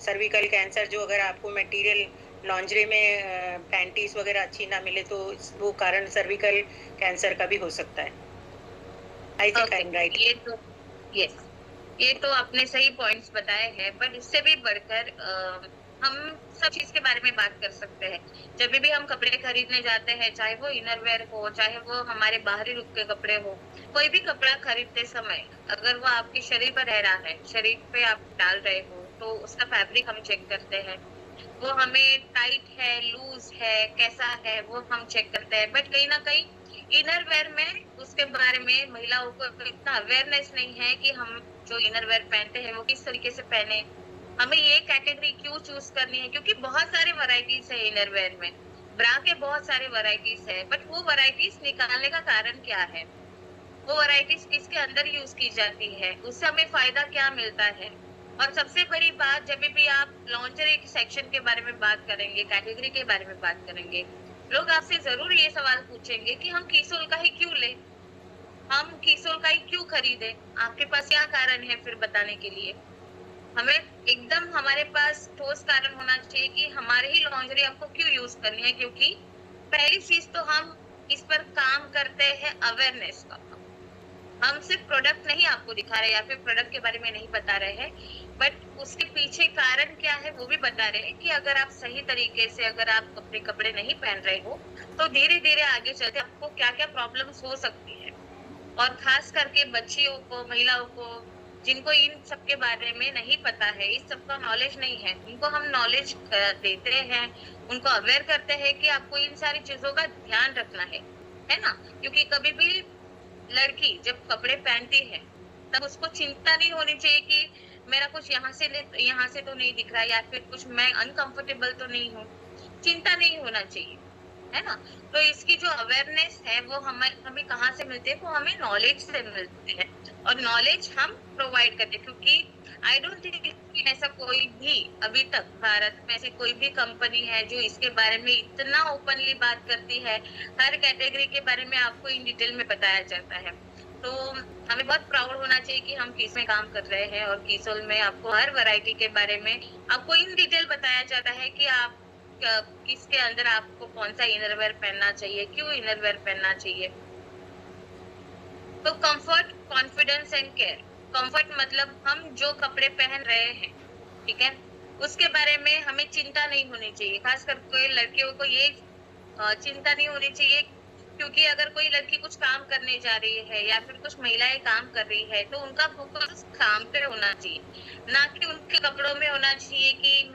Cervical cancer जो अगर आपको मटेरियल लॉन्जरी में पैंटीज वगैरह अच्छी ना मिले तो वो कारण सर्विकल कैंसर का भी हो सकता है। I think I okay, am right. ये तो यस, ये तो आपने सही पॉइंट्स बताए हैं, पर इससे भी बढ़कर हम सब चीज के बारे में बात कर सकते हैं। जब भी हम कपड़े खरीदने जाते हैं, चाहे वो इनरवेयर हो, चाहे वो हमारे बाहरी रुख के कपड़े हो, कोई भी कपड़ा खरीदते समय अगर वो आपके शरीर पर रह रहा है, शरीर पे आप डाल रहे हो, तो उसका फैब्रिक हम चेक करते हैं। वो हमें टाइट है, लूज है, कैसा है, वो हम चेक करते हैं। बट कहीं ना कहीं इनर वेयर में उसके बारे में महिलाओं को इतना अवेयरनेस नहीं है कि हम जो इनर वेयर पहनते हैं वो किस तरीके से पहने, हमें ये कैटेगरी क्यों चूज करनी है, क्योंकि बहुत सारे वैरायटीज है इनर वेयर में। ब्रा के बहुत सारे वैरायटीज है, बट वो वैरायटीज निकालने का कारण क्या है, वो वैरायटीज किसके अंदर यूज की जाती है, उससे हमें फायदा क्या मिलता है। और सबसे बड़ी बात, जब भी आप लॉन्जरी सेक्शन के बारे में बात करेंगे, कैटेगरी के बारे में बात करेंगे, लोग आपसे जरूर ये सवाल पूछेंगे कि हम कीसोल का ही क्यों ले, हम कीसोल का ही क्यों खरीदे। आपके पास क्या कारण है फिर बताने के लिए। हमें एकदम हमारे पास ठोस कारण होना चाहिए कि हमारे ही लॉन्जरी हमको क्यों यूज करनी है, क्योंकि पहली चीज तो हम इस पर काम करते हैं अवेयरनेस का। हम सिर्फ प्रोडक्ट नहीं आपको दिखा रहे या फिर प्रोडक्ट के बारे में नहीं बता रहे हैं, बट उसके पीछे कारण क्या है वो भी बता रहे हैं कि अगर आप सही तरीके से अगर आप अपने कपड़े नहीं पहन रहे हो तो धीरे धीरे आगे चलते आपको क्या क्या प्रॉब्लम्स हो सकती है। और खास करके बच्चियों को, महिलाओं को, जिनको इन सब के बारे में नहीं पता है, इस सब का नॉलेज नहीं है, उनको हम नॉलेज देते हैं, उनको अवेयर करते हैं कि आपको इन सारी चीजों का ध्यान रखना है ना। क्योंकि कभी भी लड़की जब कपड़े पहनती है तब उसको चिंता नहीं होनी चाहिए कि मेरा कुछ यहाँ से तो नहीं दिख रहा, या फिर कुछ मैं अनकंफर्टेबल तो नहीं हूँ। चिंता नहीं होना चाहिए, है ना। तो इसकी जो अवेयरनेस है वो हमें हमें कहाँ से मिलती है, वो हमें नॉलेज से मिलती है। और नॉलेज हम प्रोवाइड करते हैं, क्योंकि आई डोंट थिंक ऐसा कोई भी अभी तक भारत में ऐसी कोई भी कंपनी है जो इसके बारे में इतना ओपनली बात करती है। हर कैटेगरी के बारे में आपको इन डिटेल में बताया जाता है। तो हमें बहुत प्राउड होना चाहिए कि हम किस में काम कर रहे हैं, और किसोल में आपको हर वैरायटी के बारे में आपको इन डिटेल बताया जाता है कि आप किसके अंदर आपको कौन सा इनरवेयर पहनना चाहिए, क्यों इनरवेयर पहनना चाहिए। तो comfort, confidence and care. Comfort मतलब हम जो कपड़े पहन रहे हैं, ठीक है, उसके बारे में हमें चिंता नहीं होनी चाहिए। खास करके लड़कियों को ये चिंता नहीं होनी चाहिए, क्योंकि अगर कोई लड़की कुछ काम करने जा रही है या फिर कुछ महिलाएं काम कर रही है तो उनका फोकस काम पे होना चाहिए, ना कि उनके कपड़ों में होना चाहिए कि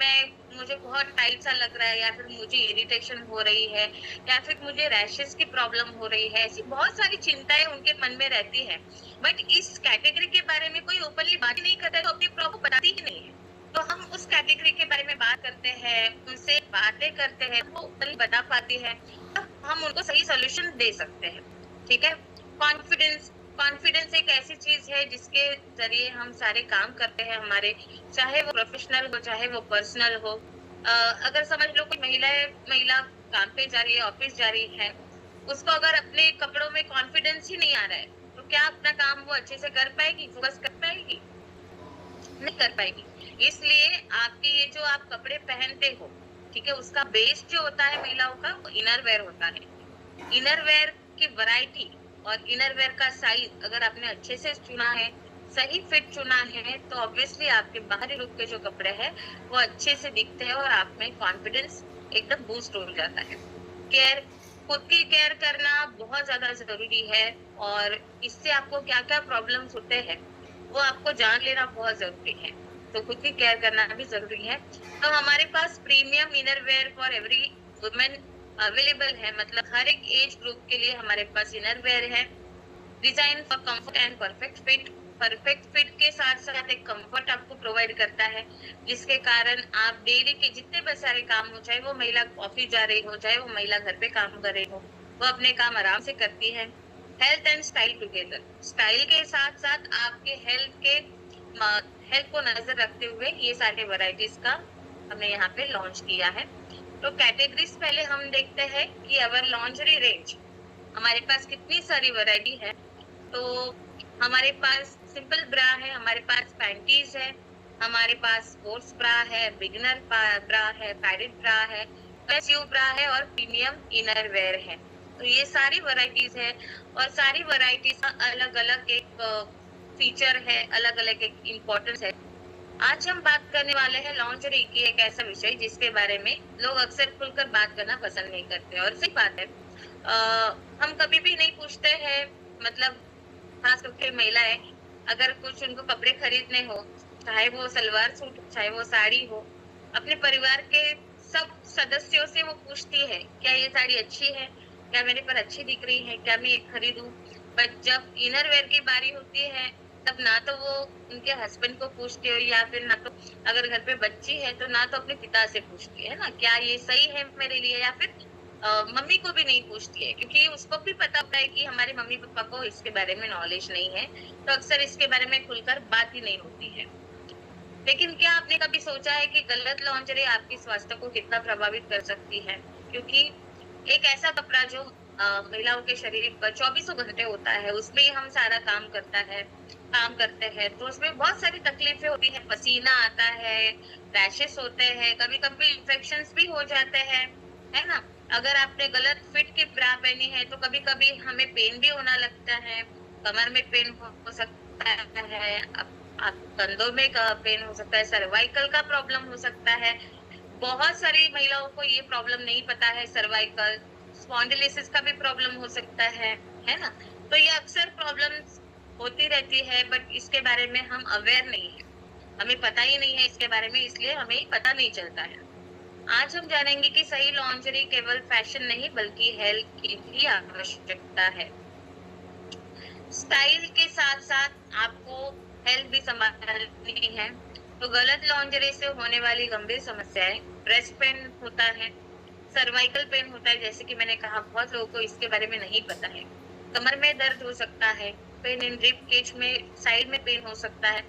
मुझे बहुत टाइट सा लग रहा है, या फिर मुझे इरिटेशन हो रही है, या फिर मुझे रैशेस की प्रॉब्लम हो रही है। ऐसी बहुत सारी चिंताएं उनके मन में रहती है, बट इस कैटेगरी के बारे में कोई ओपनली बात नहीं करता है, तो अपनी प्रॉब्लम बताती ही नहीं है। तो हम उस कैटेगरी के बारे में बात करते हैं, उनसे बातें करते हैं, वो ओपनली बता पाती है, हम उनको सही सोल्यूशन दे सकते हैं। ठीक है। कॉन्फिडेंस, कॉन्फिडेंस एक ऐसी चीज है जिसके जरिए हम सारे काम करते हैं हमारे, चाहे वो प्रोफेशनल हो चाहे वो पर्सनल हो। अगर समझ लो कोई महिला काम पे जा रही है, ऑफिस जा रही है, उसको अगर अपने कपड़ों में कॉन्फिडेंस ही नहीं आ रहा है तो क्या अपना काम वो अच्छे से कर पाएगी, फोकस कर पाएगी? नहीं कर पाएगी। इसलिए आपके ये जो आप कपड़े पहनते हो, ठीक है, उसका बेस जो होता है महिलाओं का, वो इनर वेयर होता है। इनर वेयर की वैरायटी और इनर वेयर का साइज अगर आपने अच्छे से चुना है, सही फिट चुना है, तो ऑब्वियसली आपके बाहरी रूप के जो कपड़े हैं वो अच्छे से दिखते हैं और आप में कॉन्फिडेंस एकदम बूस्ट हो जाता है। केयर, खुद की केयर करना बहुत ज्यादा जरूरी है, और इससे आपको क्या क्या प्रॉब्लम्स होते हैं वो आपको जान लेना बहुत जरूरी है। तो खुद की केयर करना भी जरूरी है। तो हमारे पास premium innerwear for every women available है, मतलब हर एक एज ग्रुप के लिए हमारे पास इनर वेयर है, design for comfort and perfect fit. Perfect fit के साथ साथ एक कंफर्ट आपको प्रोवाइड करता है, जिसके कारण आप डेली के जितने भी सारे काम हो, चाहे वो महिला ऑफिस जा रही हो, चाहे वो महिला घर पे काम कर रही हो, वो अपने काम आराम से करती है। Health and style together, style के साथ साथ आपके हेल्थ को नजर रखते हुए ये सारे वैरायटीज का हमने यहाँ पे लॉन्च किया है। तो कैटेगरीज पहले हम देखते हैं कि अवर लॉन्जरी रेंज, हमारे पास कितनी सारी वैरायटी है। तो हमारे पास सिंपल ब्रा है, हमारे पास पैंटीज है, हमारे पास स्पोर्ट्स ब्रा है, बिगिनर ब्रा है, पैडेड ब्रा है, एसयू ब्रा है और प्रीमियम इनर वेयर है। तो ये सारी वैरायटीज है और सारी वैरायटीज का अलग अलग एक फीचर है, अलग अलग एक इम्पोर्टेंस है। आज हम बात करने वाले हैं लॉन्जरी की, एक ऐसा विषय जिसके बारे में लोग अक्सर खुलकर बात करना पसंद नहीं करते। और सही बात है, हम कभी भी नहीं पूछते हैं, मतलब खास करके महिलाएं अगर कुछ उनको कपड़े खरीदने हो, चाहे वो सलवार सूट, चाहे वो साड़ी हो, अपने परिवार के सब सदस्यों से वो पूछती है क्या ये साड़ी अच्छी है, क्या मेरे पर अच्छी दिख रही है, क्या मैं ये खरीदूं। बट जब इनर वेयर की बारी होती है तब ना तो वो उनके हस्बैंड को पूछती है, या फिर ना तो अगर घर पे बच्ची है तो ना तो अपने पिता से पूछती है ना क्या ये सही है मेरे लिए, या फिर मम्मी को भी नहीं पूछती है, क्योंकि उसको भी पता होता है कि हमारे मम्मी पापा को इसके बारे में नॉलेज नहीं है, तो अक्सर इसके बारे में खुलकर बात ही नहीं होती है। लेकिन क्या आपने कभी सोचा है कि गलत लॉन्जरी आपके स्वास्थ्य को कितना प्रभावित कर सकती है? क्योंकि एक ऐसा कपड़ा जो महिलाओं के शरीर पर 24 घंटे होता है, उसमें ही हम सारा काम करते हैं, तो उसमें बहुत सारी तकलीफें होती है, पसीना आता है, रैशेस होते हैं, कभी कभी इन्फेक्शंस भी हो जाते हैं, है ना। अगर आपने गलत फिट की ब्रा पहनी है तो कभी कभी हमें पेन भी होना लगता है, कमर में पेन हो सकता है, आप कंधों में पेन हो सकता है, सर्वाइकल का प्रॉब्लम हो सकता है। बहुत सारी महिलाओं को ये प्रॉब्लम नहीं पता है, सर्वाइकल स्पॉन्डिलिसिस का भी प्रॉब्लम हो सकता है ना। तो ये अक्सर प्रॉब्लम्स होती रहती है, बट इसके बारे में हम अवेयर नहीं है, हमें पता ही नहीं है इसके बारे में, इसलिए हमें पता नहीं चलता है। आज हम जानेंगे कि सही लॉन्जरी केवल फैशन नहीं बल्कि हेल्थ की भी आवश्यकता है। स्टाइल के साथ साथ आपको हेल्थ भी संभालनी है। तो गलत लॉन्जरी से होने वाली गंभीर समस्याएं, ब्रेस्ट पेन होता है, सर्वाइकल पेन होता है, जैसे कि मैंने कहा बहुत लोगों को इसके बारे में नहीं पता है, कमर में दर्द हो सकता है, पेन इन रिब केज में साइड में पेन हो सकता है।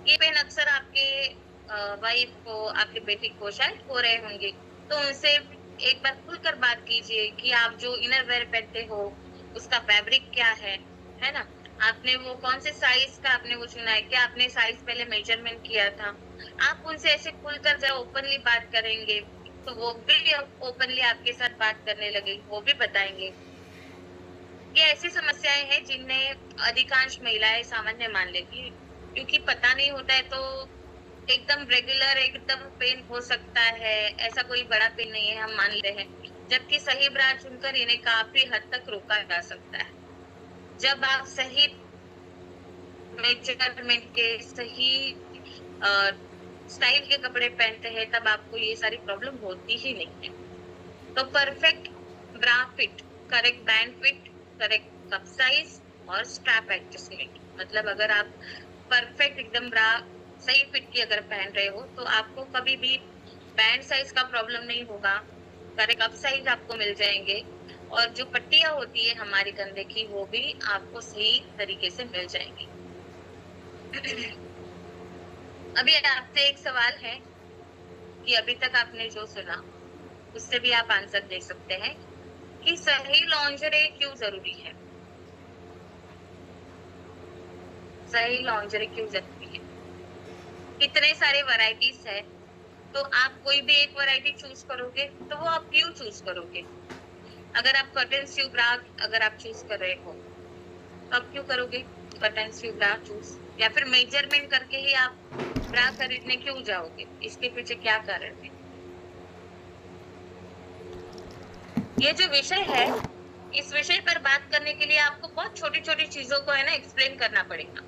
ये पेन अक्सर आपके वाइफ को, आपके बेटी को शायद हो रहे होंगे, तो उनसे एक बार खुलकर बात कीजिए कि आप जो इनर वेयर पहनते हो उसका फैब्रिक क्या है ना। आपने वो कौन से साइज का आपने वो चुना है, क्या आपने साइज पहले मेजरमेंट किया था। आप उनसे ऐसे खुलकर जरा ओपनली बात करेंगे तो वो भी ओपनली आपके साथ बात करने लगे, वो भी बताएंगे। ये ऐसी समस्याएं हैं जिन्हें अधिकांश महिलाएं सामान्य मान लेती है, क्योंकि पता नहीं होता है तो एकदम रेगुलर एकदम पेन हो सकता है, ऐसा कोई बड़ा पेन नहीं है, हम मान लेते हैं। जबकि सही ब्रा चुनकर इन्हें काफी हद तक रोका जा सकता है। जब आप सही मेजरमेंट के सही स्टाइल के कपड़े पहनते हैं तब आपको ये सारी प्रॉब्लम होती ही नहीं है। तो perfect bra fit, correct band fit, correct cup size और स्ट्रैप एडजस्टमेंट, मतलब अगर आप परफेक्ट एकदम ब्रा सही फिट की अगर पहन रहे हो तो आपको कभी भी बैंड साइज का प्रॉब्लम नहीं होगा, करेक्ट कप साइज आपको मिल जाएंगे, और जो पट्टियां होती है हमारी कंधे की वो भी आपको सही तरीके से मिल जाएंगी। अभी आपसे एक सवाल है कि अभी तक आपने जो सुना उससे भी आप आंसर दे सकते हैं कि सही लॉन्जरी क्यों जरूरी है। सही लॉन्जरी क्यों जरूरी है? इतने सारे वैरायटीज है, तो आप कोई भी एक वैरायटी चूज करोगे तो वो आप क्यों चूज करोगे? अगर आप कॉटन स्यू ब्रा अगर आप चूज कर रहे हो तो आप क्यों करोगे कॉटन स्यू ब्रा चूज, या फिर मेजरमेंट करके ही आप ब्रा खरीदने क्यों जाओगे? इसके पीछे क्या कारण है? ये जो विषय है, इस विषय पर बात करने के लिए आपको बहुत छोटी छोटी चीजों को है ना एक्सप्लेन करना पड़ेगा।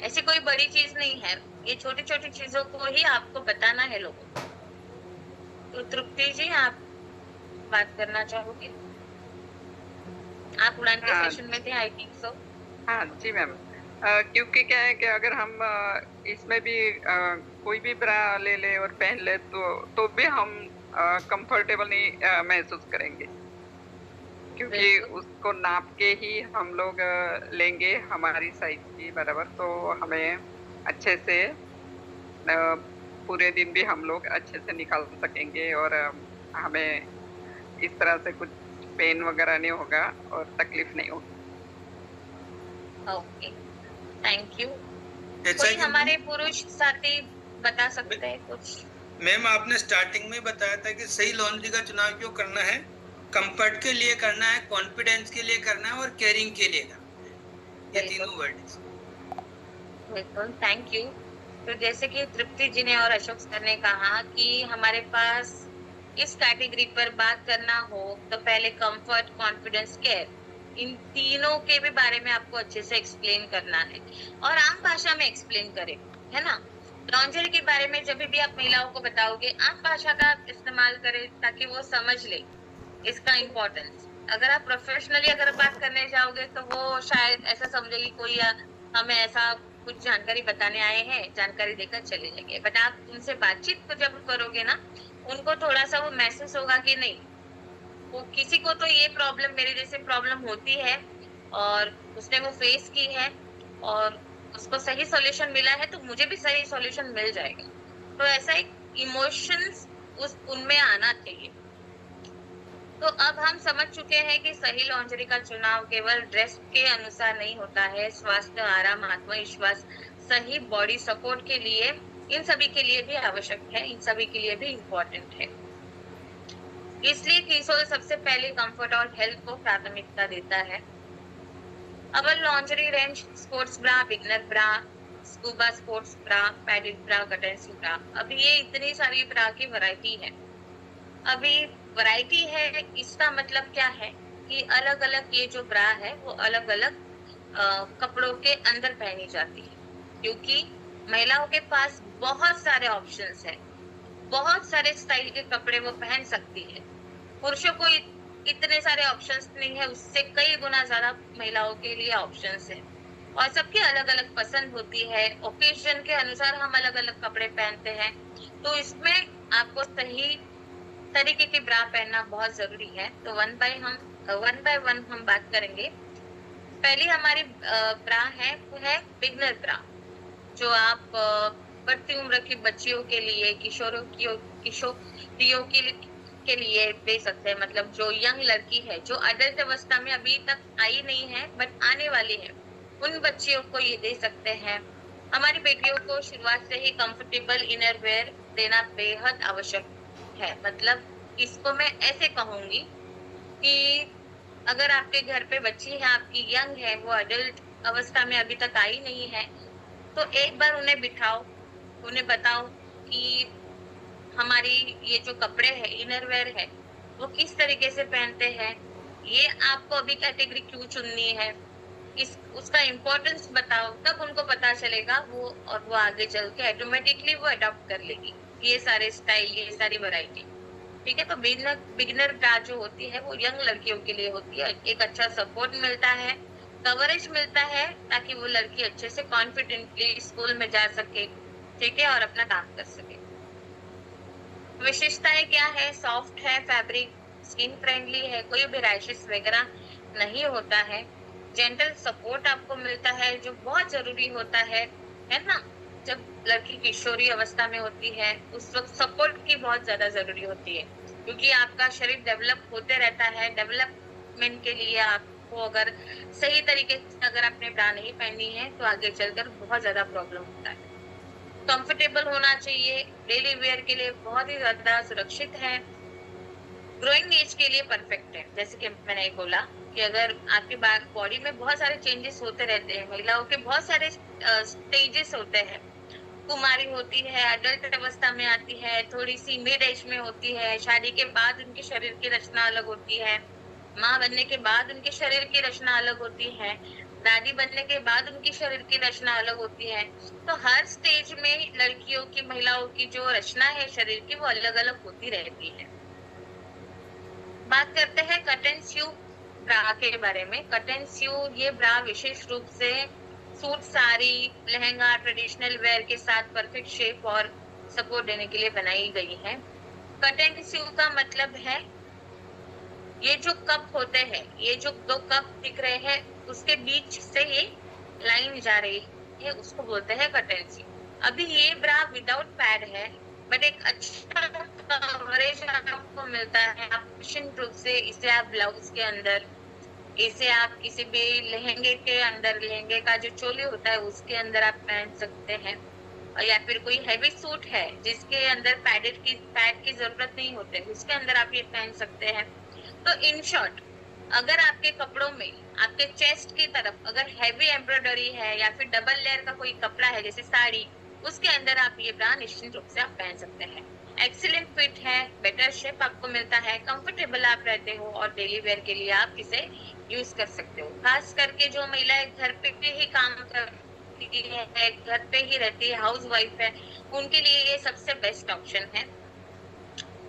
ऐसी कोई बड़ी चीज नहीं है, ये छोटी छोटी चीजों को ही आपको बताना है लोगों को। तो तृप्ति जी, आप बात करना चाहोगे? आप उड़ान के सेशन में थे, आई थिंक सो। हाँ जी मैम, क्योंकि क्या है कि अगर हम इसमें भी कोई भी ब्रा ले ले और पहन ले तो भी हम कंफर्टेबल नहीं महसूस करेंगे, क्योंकि उसको नाप के ही हम लोग लेंगे हमारी साइज की बराबर, तो हमें अच्छे से पूरे दिन भी हम लोग अच्छे से निकाल सकेंगे और हमें इस तरह से कुछ पेन वगैरह नहीं होगा और तकलीफ नहीं होगी। Okay, thank you. कोई हमारे पुरुष साथी बता सकते हैं कुछ? मैम आपने स्टार्टिंग में बताया था कि सही लॉन्ड्री का चुनाव क्यों करना है, कंफर्ट के लिए करना है, कॉन्फिडेंस के लिए करना है और केयरिंग के लिए करना है, ये तीनों वर्ड। बिल्कुल, थैंक यू। तो जैसे कि तृप्ति जी ने और अशोक सर ने कहा कि हमारे पास इस कैटेगरी पर बात करना हो तो पहले कंफर्ट, कॉन्फिडेंस, केयर, इन तीनों के भी बारे में आपको अच्छे से एक्सप्लेन करना है और आम भाषा में एक्सप्लेन करें, है ना। लॉन्जरी के बारे में जब भी आप महिलाओं को बताओगे, आम भाषा का इस्तेमाल करें ताकि वो समझ ले इसका इम्पोर्टेंस। अगर आप प्रोफेशनली अगर बात करने जाओगे तो वो शायद ऐसा समझेगी कोई हमें ऐसा कुछ जानकारी बताने आए हैं, जानकारी देकर चले जाएंगे। बट आप उनसे बातचीत को जब करोगे ना, उनको थोड़ा सा वो महसूस होगा कि नहीं, वो किसी को तो ये प्रॉब्लम मेरे जैसे प्रॉब्लम होती है और उसने वो फेस की है और उसको सही सॉल्यूशन मिला है, तो मुझे भी सही सॉल्यूशन मिल जाएगा। तो ऐसा एक इमोशंस उनमें आना चाहिए। तो अब हम समझ चुके हैं कि सही लॉन्जरी का चुनाव केवल ड्रेस के अनुसार नहीं होता है। स्वास्थ्य, आराम, आत्मविश्वास, सही बॉडी सपोर्ट के लिए, इन सभी के लिए भी आवश्यक है, इन सभी के लिए भी इम्पोर्टेंट है। इसलिए किशोर सबसे पहले कंफर्ट और हेल्थ को प्राथमिकता देता है। Our lingerie range sports bra, beginner bra, scuba sports bra, padded bra, cotton bra. अब ये इतनी सारी ब्रा की वैरायटी है। अभी वैरायटी है, इसका मतलब क्या है कि अलग अलग ये जो ब्रा है वो अलग अलग कपड़ों के अंदर पहनी जाती है, क्योंकि महिलाओं के पास बहुत सारे ऑप्शंस हैं, बहुत सारे स्टाइल के कपड़े वो पहन सकती है। पुरुषों को इतने सारे ऑप्शंस नहीं है, उससे कई गुना ज्यादा महिलाओं के लिए ऑप्शंस है और सबकी अलग अलग पसंद होती है। ओकेजन के अनुसार हम अलग अलग कपड़े पहनते हैं, तो इसमें आपको सही तरीके की ब्रा पहनना बहुत जरूरी है। तो वन बाय वन हम बात करेंगे। पहली हमारी ब्रा है वो है बिगनर ब्रा, जो आप बढ़ती उम्र की बच्चियों के लिए, किशोरियों के लिए दे सकते हैं। मतलब जो यंग लड़की है, जो अडल्ट अवस्था में अभी तक आई नहीं है बट आने वाली है, उन बच्चियों को ये दे सकते हैं। हमारी बेटियों को शुरुआत से ही कंफर्टेबल इनर वेयर देना बेहद आवश्यक है। मतलब इसको मैं ऐसे कहूंगी कि अगर आपके घर पे बच्ची है, आपकी यंग है, वो अडल्ट अवस्था में अभी तक आई नहीं है, तो एक बार उन्हें बिठाओ, उन्हें बताओ कि हमारी ये जो कपड़े हैं, इनर वेयर है, वो किस तरीके से पहनते हैं, ये आपको अभी कैटेगरी क्यों चुननी है, उसका इम्पोर्टेंस बताओ, तब उनको पता चलेगा वो, और वो आगे चल के ऑटोमेटिकली वो अडॉप्ट कर लेगी ये सारे स्टाइल, ये सारी वैरायटी। ठीक है। तो बिगिनर ब्रा जो होती है वो यंग लड़कियों के लिए होती है। एक अच्छा सपोर्ट मिलता है, कवरेज मिलता है, ताकि वो लड़की अच्छे से कॉन्फिडेंटली स्कूल में जा सके, ठीक है, और अपना काम कर सके। विशेषताएं क्या है? सॉफ्ट है फैब्रिक, स्किन फ्रेंडली है, कोई भी रैशेस वगैरह नहीं होता है। जेंटल सपोर्ट आपको मिलता है, जो बहुत जरूरी होता है ना। जब लड़की किशोरी अवस्था में होती है उस वक्त सपोर्ट की बहुत ज्यादा जरूरी होती है, क्योंकि आपका शरीर डेवलप होते रहता है। डेवलपमेंट के लिए आपको अगर सही तरीके से अगर आपने ब्रा नहीं पहनी है तो आगे चलकर बहुत ज्यादा प्रॉब्लम होता है। कंफर्टेबल होना चाहिए, डेली वेयर के लिए बहुत ही ज्यादा सुरक्षित है, ग्रोइंग एज के लिए परफेक्ट है। जैसे कि मैंने बोला कि अगर आपके बॉडी में बहुत सारे चेंजेस होते रहते हैं, महिलाओं के बहुत सारे स्टेजेस होते हैं, कुमारी होती है, अडल्ट अवस्था में आती है, थोड़ी सी मिड एज में होती है, शादी के बाद उनके शरीर की रचना अलग होती है, माँ बनने के बाद उनके शरीर की रचना अलग होती है, दादी बनने के बाद उनकी शरीर की रचना अलग होती है। तो हर स्टेज में लड़कियों की, महिलाओं की जो रचना है शरीर की, वो अलग अलग होती रहती है। बात करते हैं कटन स्यू ब्रा के बारे में। कटन स्यू ये ब्रा विशेष रूप से suit, sari, lehenga, traditional wear के साथ परफेक्ट शेप और सपोर्ट देने के लिए बनाई गई है। कटन स्यू का मतलब है ये जो कप होते हैं, ये जो दो कप दिख रहे हैं, उसके बीच से ये लाइन जा रही है, उसको बोलते हैं कटन स्यू। अभी ये ब्रा विदाउट पैड है, बट एक अच्छा कवरेज आपको मिलता है। आप निश्चित रूप से इसे आप ब्लाउज के अंदर, इसे आप किसी भी लहंगे के अंदर, लहंगे का जो चोली होता है उसके अंदर आप पहन सकते हैं। या फिर कोई हैवी सूट है जिसके अंदर पैड की जरूरत नहीं होते, उसके अंदर आप ये पहन सकते हैं। तो इन शॉर्ट, अगर आपके कपड़ों में आपके चेस्ट की तरफ अगर हैवी एम्ब्रॉयडरी है या फिर डबल लेयर का कोई कपड़ा है जैसे साड़ी, उसके अंदर आप ये ब्रा निश्चित रूप से आप पहन सकते हैं। एक्सीलेंट फिट है, बेटर शेप आपको मिलता है, कंफर्टेबल आप रहते हो और डेली वेयर के लिए आप इसे यूज कर सकते हो। खास करके जो महिलाएं घर पे ही काम करती है, घर पे ही रहती है, हाउस वाइफ है, उनके लिए ये सबसे बेस्ट ऑप्शन है।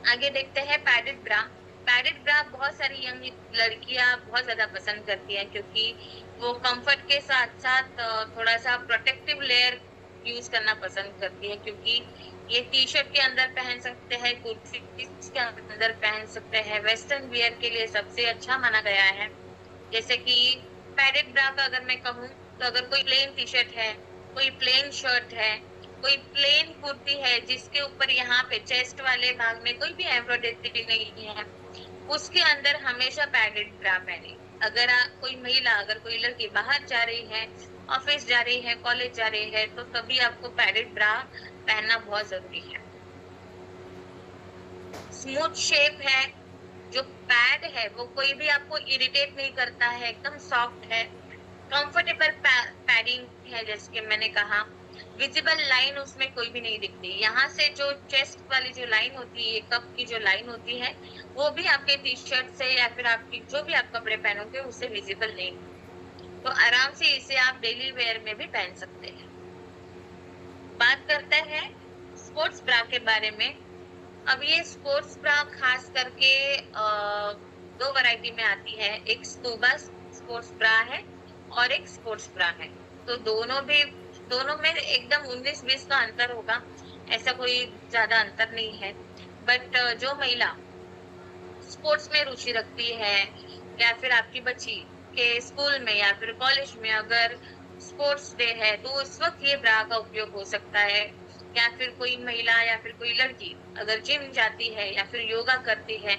आगे देखते हैं पैडेड ब्रा। पैडेड ब्रा बहुत सारी यंग लड़कियां बहुत ज्यादा पसंद करती हैं क्योंकि वो कंफर्ट के साथ साथ थोड़ा सा प्रोटेक्टिव लेयर यूज करना पसंद करती है, क्योंकि ये टी शर्ट के अंदर पहन सकते हैं, कुर्ती के अंदर पहन सकते हैं, वेस्टर्न वियर के लिए सबसे अच्छा माना गया है। जैसे कि पैडेड ब्रा का अगर मैं कहूँ तो अगर कोई प्लेन टी शर्ट है, कोई प्लेन शर्ट है, कोई प्लेन कुर्ती है जिसके ऊपर यहाँ पे चेस्ट वाले भाग में कोई भी एम्ब्रॉयडरी नहीं है, उसके अंदर हमेशा पैडेड ब्रा पहने। अगर कोई महिला, अगर कोई लड़की बाहर जा रही है, ऑफिस जा रही है, कॉलेज जा रही है, तो तभी आपको पैडेड ब्रा पहनना बहुत जरूरी है। स्मूथ शेप है, जो पैड है वो कोई भी आपको इरिटेट नहीं करता है, एकदम सॉफ्ट है, कंफर्टेबल पैडिंग है। जैसे कि मैंने कहा, विजिबल लाइन उसमें कोई भी नहीं दिखती। यहाँ से जो चेस्ट वाली जो लाइन होती है, कप की जो लाइन होती है, वो भी आपके टी शर्ट से या फिर आपकी जो भी आप कपड़े पहनोगे उससे विजिबल नहीं, तो आराम से इसे आप डेली वेयर में भी पहन सकते हैं। बात करते हैं स्पोर्ट्स ब्रा के बारे में। अब ये स्पोर्ट्स ब्रा खास करके दो वैरायटी में आती है, एक स्कूबा स्पोर्ट्स ब्रा है और एक स्पोर्ट्स ब्रा है। तो दोनों में एकदम 19-20 का अंतर होगा, ऐसा कोई ज्यादा अंतर नहीं है। बट जो महिला स्पोर्ट्स में रुचि रखती है या फिर आपकी बच्ची के स्कूल में या फिर कॉलेज में अगर स्पोर्ट्स डे है तो उस वक्त ये ब्रा का उपयोग हो सकता है। या फिर कोई महिला या फिर कोई लड़की अगर जिम जाती है या फिर योगा करती है,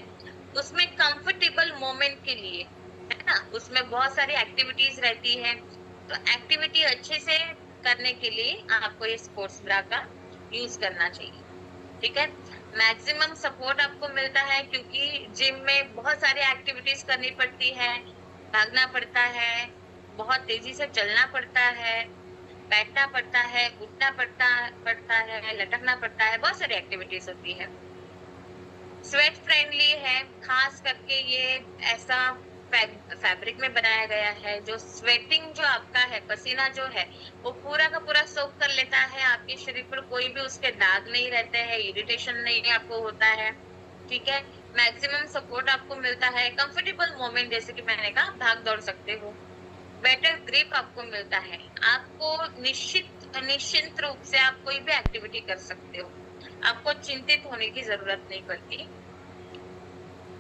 उसमें कंफर्टेबल मोमेंट के लिए, है ना, उसमें बहुत सारी एक्टिविटीज रहती है, तो एक्टिविटी अच्छे से करने के लिए आपको ये स्पोर्ट्स ब्रा का यूज करना चाहिए। ठीक है, मैक्सिमम सपोर्ट आपको मिलता है क्योंकि जिम में बहुत सारी एक्टिविटीज करनी पड़ती है, भागना पड़ता है, बहुत तेजी से चलना पड़ता है, बैठना पड़ता है, उठना पड़ता है, लटकना पड़ता है, बहुत सारी एक्टिविटीज होती है। स्वेट फ्रेंडली है, खास करके ये ऐसा फैब्रिक में बनाया गया है जो स्वेटिंग जो आपका है, पसीना जो है वो पूरा का पूरा सोख कर लेता है। आपके शरीर पर कोई भी उसके दाग नहीं रहते हैं, इरिटेशन नहीं आपको होता है। ठीक है, मैक्सिमम सपोर्ट आपको मिलता है, कंफर्टेबल मोमेंट, जैसे कि मैंने कहा, भाग दौड़ सकते हो, बेटर ग्रिप आपको मिलता है, आपको निश्चित रूप से आप कोई भी एक्टिविटी कर सकते हो, आपको चिंतित होने की जरूरत नहीं पड़ती।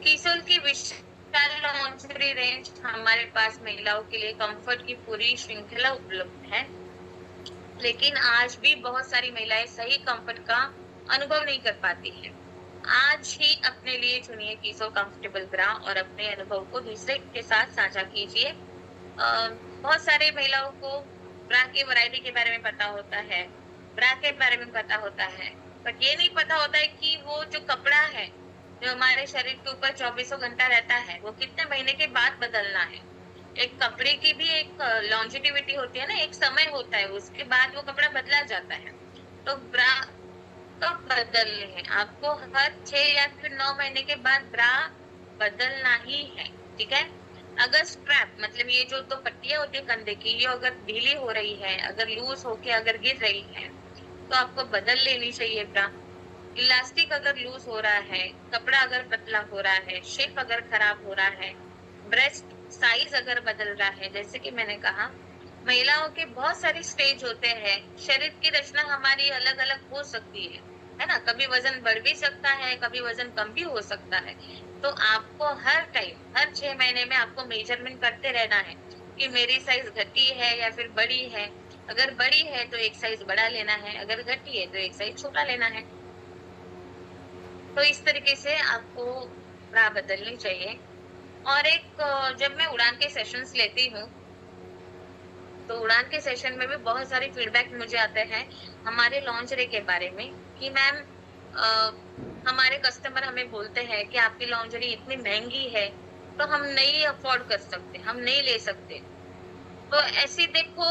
कीसोल की विशाल लॉन्जरी रेंज, हमारे पास महिलाओं के लिए कंफर्ट की पूरी श्रृंखला उपलब्ध है, लेकिन आज भी बहुत सारी महिलाएं सही कंफर्ट का अनुभव नहीं कर पाती हैं। आज ही अपने लिए चुनिए कीसोल कंफर्टेबल ब्रा और अपने अनुभव को दूसरे के साथ साझा कीजिए। बहुत सारे महिलाओं को ब्रा की वैरायटी के बारे में पता होता है, ब्रा के बारे में पता होता है, बट ये नहीं पता होता है कि वो जो कपड़ा है जो हमारे शरीर के ऊपर 24 घंटा रहता है वो कितने महीने के बाद बदलना है। एक कपड़े की भी एक लॉन्जिटिविटी होती है ना, एक समय होता है, उसके बाद वो कपड़ा बदला जाता है। तो ब्रा तो बदलने हैं आपको, हर 6 या फिर 9 महीने के बाद ब्रा बदलना ही है। ठीक है, अगर स्ट्रैप मतलब ये जो 2 पट्टियां होती है कंधे की, ये अगर ढीली हो रही है, अगर लूज होके अगर गिर रही है तो आपको बदल लेनी चाहिए ब्रा। इलास्टिक अगर लूज हो रहा है, कपड़ा अगर पतला हो रहा है, शेप अगर खराब हो रहा है, ब्रेस्ट साइज अगर बदल रहा है, जैसे कि मैंने कहा महिलाओं के बहुत सारे स्टेज होते हैं, शरीर की रचना हमारी अलग अलग हो सकती है ना, कभी वजन बढ़ भी सकता है, कभी वजन कम भी हो सकता है। तो आपको हर टाइम, हर 6 महीने में आपको मेजरमेंट करते रहना है कि मेरी साइज घटी है या फिर बड़ी है। अगर बड़ी है तो एक साइज बड़ा लेना है, अगर घटी है तो एक साइज छोटा लेना है। तो इस तरीके से आपको ब्रा बदलनी चाहिए। और एक जब मैं उड़ान के सेशंस लेती हूँ तो उड़ान के सेशन में भी बहुत सारे फीडबैक मुझे आते हैं हमारे लॉन्जरी के बारे में कि मैम हमारे कस्टमर हमें बोलते हैं कि आपकी लॉन्जरी इतनी महंगी है तो हम नहीं अफोर्ड कर सकते, हम नहीं ले सकते। तो ऐसे देखो,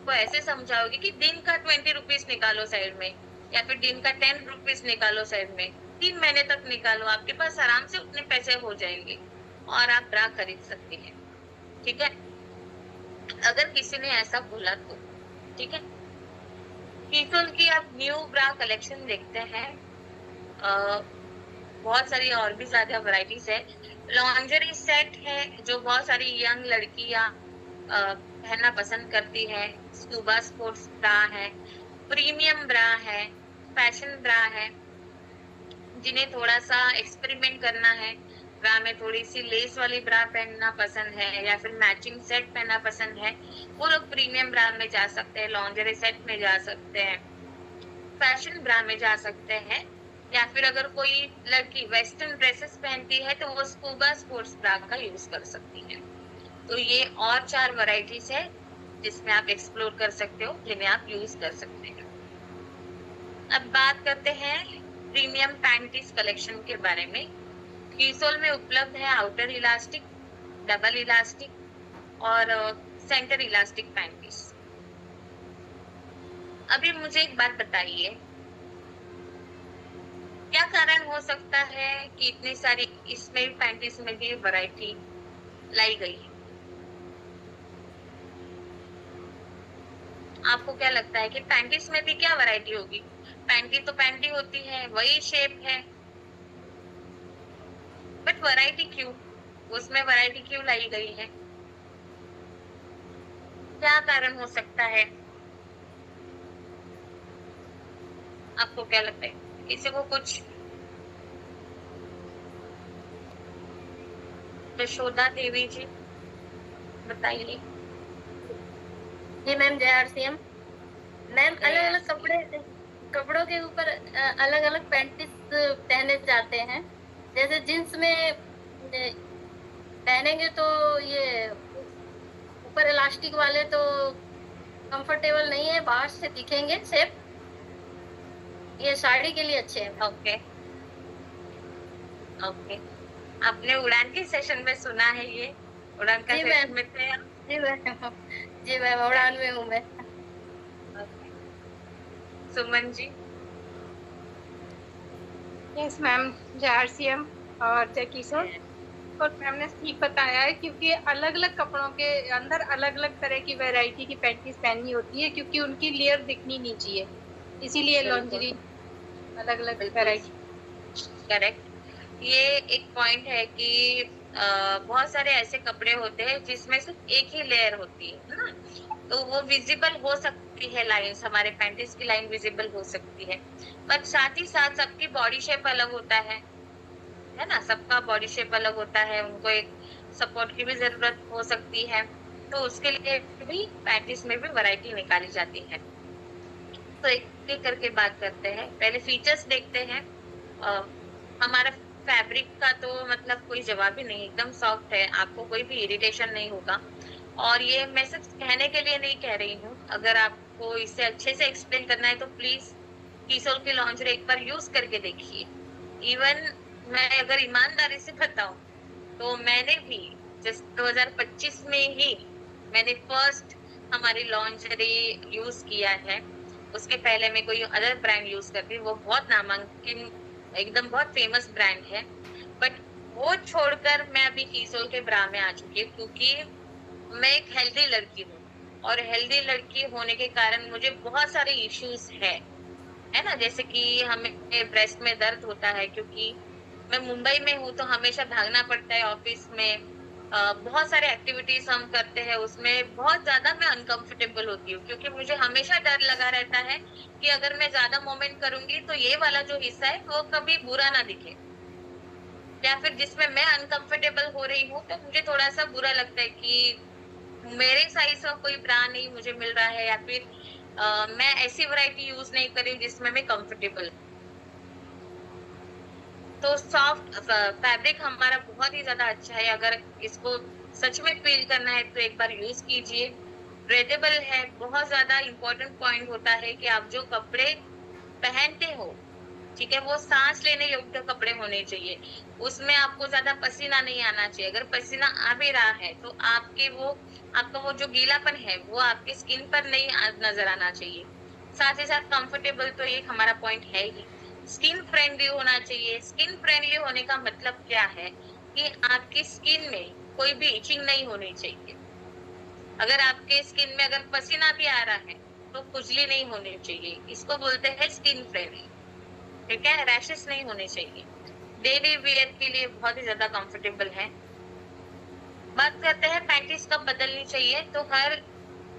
वो ऐसे समझाओगे कि दिन का 20 रुपीज निकालो साइड में, या फिर दिन का 10 रुपीज निकालो साइड में, 3 महीने तक निकालो, आपके पास आराम से उतने पैसे हो जाएंगे और आप ब्रा खरीद सकती हैं। ठीक है, अगर किसी ने ऐसा बोला तो ठीक है। कीसोल की आप न्यू ब्रा कलेक्शन देखते हैं, बहुत सारी और भी ज्यादा वैरायटीज है। लॉन्जरी सेट है जो बहुत सारी यंग लड़कियां पहनना पसंद करती है। स्कूबा स्पोर्ट्स ब्रा है, प्रीमियम ब्रा है, फैशन ब्रा है। जिन्हें थोड़ा सा एक्सपेरिमेंट करना है, ब्रा में थोड़ी सी लेस वाली ब्रा पहनना पसंद है या फिर मैचिंग सेट पहनना पसंद है, वो लोग प्रीमियम ब्रा में जा सकते हैं, लॉन्जरी सेट में जा सकते हैं, फैशन ब्रा में जा सकते हैं। या फिर अगर कोई लड़की वेस्टर्न ड्रेसेस पहनती है तो वो स्कूबा स्पोर्ट्स ब्रा का यूज कर सकती है। तो ये और 4 वैरायटीज है जिसमें आप एक्सप्लोर कर सकते हो, जिन्हें आप यूज कर सकते हैं। अब बात करते हैं प्रीमियम पैंटीज कलेक्शन के बारे में। कीसोल में उपलब्ध है आउटर इलास्टिक, डबल इलास्टिक और सेंटर इलास्टिक पैंटीज। अभी मुझे एक बात बताइए, क्या कारण हो सकता है कि इतनी सारी इसमें भी पैंटीज में भी वैरायटी लाई गई है? आपको क्या लगता है कि पैंटीज में भी क्या वैरायटी होगी? पैंटी तो पैंटी होती है, वही शेप है, बट वैरायटी क्यों? उसमें वैरायटी क्यों लाई गई है? क्या कारण हो सकता है? आपको क्या लगता है? किसी को कुछ? यशोदा देवी जी बताइए। जी मैम, जय RCM मैम। अलग अलग कपड़ों के ऊपर अलग अलग पैंटीज पहने जाते हैं। जैसे जींस में पहनेंगे तो ये ऊपर इलास्टिक वाले तो कंफर्टेबल नहीं है, बाहर से दिखेंगे शेप। ये साड़ी के लिए अच्छे हैं। ओके ओके, आपने उड़ान के सेशन में सुना है ये? उड़ान का सेशन में थे? जी मैम, उड़ान में हूँ मैं। सुमन जी? यस मैम, जय RCM और जय कीसोल। और मैम ने ठीक बताया है, क्योंकि अलग अलग कपड़ों के अंदर अलग अलग तरह की वैरायटी की पैंटीज पहननी होती है, क्योंकि उनकी लेयर दिखनी नहीं चाहिए, इसीलिए लॉन्जरी अलग अलग वैरायटी। करेक्ट। ये एक पॉइंट है कि बहुत सारे ऐसे कपड़े होते हैं जिसमें सिर्फ एक ही लेयर होती है ना, तो वो विजिबल हो सकती है लाइंस, हमारे पैंटीज की लाइन विजिबल हो सकती है। पर साथ ही साथ सबकी बॉडी शेप अलग होता है ना, सबका बॉडी शेप अलग होता है, उनको एक सपोर्ट की भी जरूरत हो सकती है, तो उसके लिए भी पैंटीज में भी वैरायटी निकाली जाती है। तो एक करके बात करते हैं। पहले फीचर्स देखते हैं। हमारा फैब्रिक का तो मतलब कोई जवाब ही नहीं, एकदम सॉफ्ट है, आपको कोई भी इरिटेशन नहीं होगा। और ये मैं सिर्फ कहने के लिए नहीं कह रही हूँ, अगर आपको इसे अच्छे से एक्सप्लेन करना है तो प्लीज कीसोल की लॉन्जरी एक बार यूज करके देखिए। इवन मैं अगर ईमानदारी से बताऊं तो मैंने भी जस्ट 2025 में ही मैंने फर्स्ट हमारी लॉन्जरी यूज किया है। उसके पहले मैं कोई अदर ब्रांड यूज करती हूँ, वो बहुत नामांकित एकदम बहुत फेमस ब्रांड है, बट वो छोड़कर मैं अभी कीसोल के ब्रा में आ चुकी हूँ, क्योंकि मैं एक हेल्दी लड़की हूँ और हेल्दी लड़की होने के कारण मुझे बहुत सारे इश्यूज है ना, जैसे कि हमें ब्रेस्ट में दर्द होता है, क्योंकि मैं मुंबई में हूँ तो हमेशा भागना पड़ता है ऑफिस में, बहुत सारे एक्टिविटीज हम करते हैं, उसमें बहुत ज्यादा मैं अनकंफर्टेबल होती हूँ, क्योंकि मुझे हमेशा डर लगा रहता है कि अगर मैं ज्यादा मूवमेंट करूंगी तो ये वाला जो हिस्सा है वो कभी बुरा ना दिखे, या फिर जिसमें मैं अनकंफर्टेबल हो रही हूँ तो मुझे थोड़ा सा बुरा लगता है कि मेरे साइज का कोई ब्रा नहीं मुझे मिल रहा है, या फिर मैं ऐसी वैरायटी यूज नहीं कर रही हूँ जिसमें मैं कंफर्टेबल। तो सॉफ्ट फैब्रिक हमारा बहुत ही ज्यादा अच्छा है, अगर इसको सच में फील करना है तो एक बार यूज कीजिए। ब्रेदेबल है। बहुत ज्यादा इम्पोर्टेंट पॉइंट होता है कि आप जो कपड़े पहनते हो, ठीक है, वो सांस लेने योग्य कपड़े होने चाहिए। उसमें आपको ज्यादा पसीना नहीं आना चाहिए। अगर पसीना आ भी रहा है तो आपका वो जो गीलापन है वो आपके स्किन पर नहीं नजर आना चाहिए। साथ ही साथ कंफर्टेबल तो एक हमारा पॉइंट है ही, स्किन फ्रेंडली होना चाहिए। स्किन फ्रेंडली होने का मतलब क्या है कि आपकी स्किन में कोई भी इचिंग नहीं होनी चाहिए। अगर आपके स्किन में अगर पसीना भी आ रहा है तो खुजली नहीं होनी चाहिए, इसको बोलते हैं स्किन फ्रेंडली, ठीक है। रैशेस नहीं होने चाहिए। डेली वेयर के लिए बहुत ही ज्यादा कंफर्टेबल है। बात करते हैं पैंटीज कब बदलनी चाहिए, तो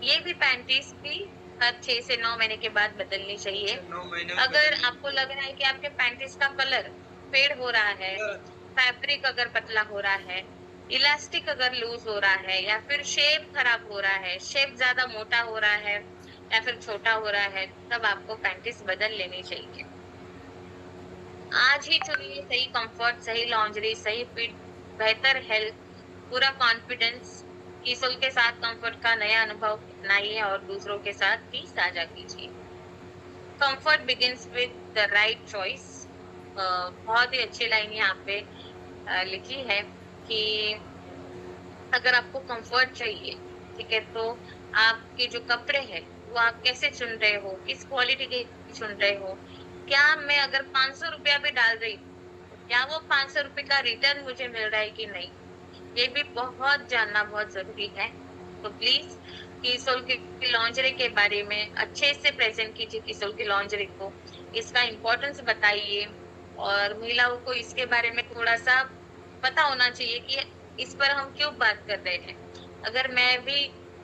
ये भी पैंटीज भी हर 6 से 9 महीने के बाद बदलनी चाहिए। 9 महीने में अगर बदलनी। आपको लग रहा है कि आपके पैंटीज का कलर फेड हो रहा है, फैब्रिक अगर पतला हो रहा है, इलास्टिक अगर लूज हो रहा है, या फिर शेप खराब हो रहा है, शेप ज्यादा मोटा हो रहा है या फिर छोटा हो रहा है, तब आपको पैंटीज बदल लेनी चाहिए। आज ही चुनिए सही कंफर्ट, सही लॉन्जरी, सही फिट, बेहतर हेल्थ, पूरा कॉन्फिडेंस। कीसोल के साथ कंफर्ट का नया अनुभव अपनाइए और दूसरों के साथ भी साझा कीजिए। Comfort begins with the right choice. बहुत ही अच्छी लाइन यहाँ पे लिखी है कि अगर आपको कंफर्ट चाहिए, ठीक है, तो आपके जो कपड़े हैं वो आप कैसे चुन रहे हो, किस क्वालिटी के चुन रहे हो। क्या मैं अगर 500 रुपया भी डाल रही हूँ, क्या वो 500 रुपये का रिटर्न मुझे मिल रहा है कि नहीं, ये भी बहुत जानना बहुत जरूरी है। तो प्लीज कीसोल की लॉन्जरी के बारे में अच्छे से प्रेजेंट कीजिए कीसोल की लॉन्जरी को, इसका इम्पोर्टेंस बताइए, और महिलाओं को इसके बारे में थोड़ा सा पता होना चाहिए कि इस पर हम क्यों बात कर रहे हैं। अगर मैं भी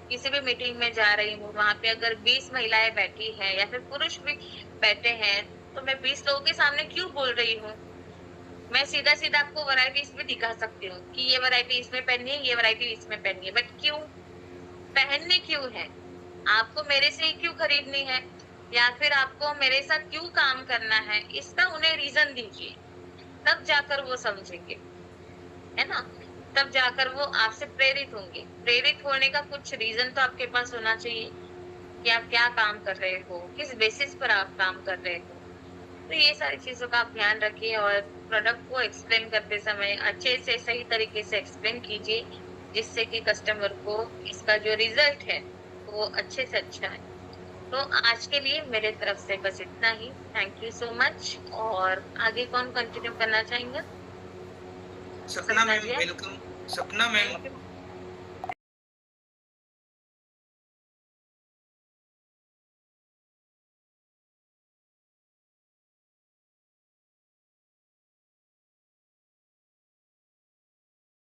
किसी भी मीटिंग में जा रही हूँ, वहां पे अगर 20 महिलाएं बैठी हैं या फिर पुरुष भी बैठे हैं, तो मैं 20 लोगों के सामने क्यों बोल रही हूँ। मैं सीधा सीधा आपको वैरायटी इसमें दिखा सकती हूँ कि ये वैरायटी इसमें पहननी है, ये वैरायटी इसमें पहननी है, बट क्यों पहनने क्यों है, आपको मेरे से ही क्यों खरीदनी है, या फिर आपको मेरे साथ क्यों काम करना है, इसका उन्हें रीजन दीजिए, तब जाकर वो समझेंगे, है ना। तब जाकर वो आपसे प्रेरित होंगे। प्रेरित होने का कुछ रीजन तो आपके पास होना चाहिए कि आप क्या काम कर रहे हो, किस बेसिस पर आप काम कर रहे हो। तो ये सारी चीजों का आप ध्यान रखिए और प्रोडक्ट को एक्सप्लेन करते समय अच्छे से सही तरीके से एक्सप्लेन कीजिए, जिससे कि कस्टमर को इसका जो रिजल्ट है वो अच्छे से अच्छा है। तो आज के लिए मेरे तरफ से बस इतना ही। Thank you so much. और आगे कौन कंटिन्यू करना चाहेंगे? सपना मैम, वेलकम। सपना मैम।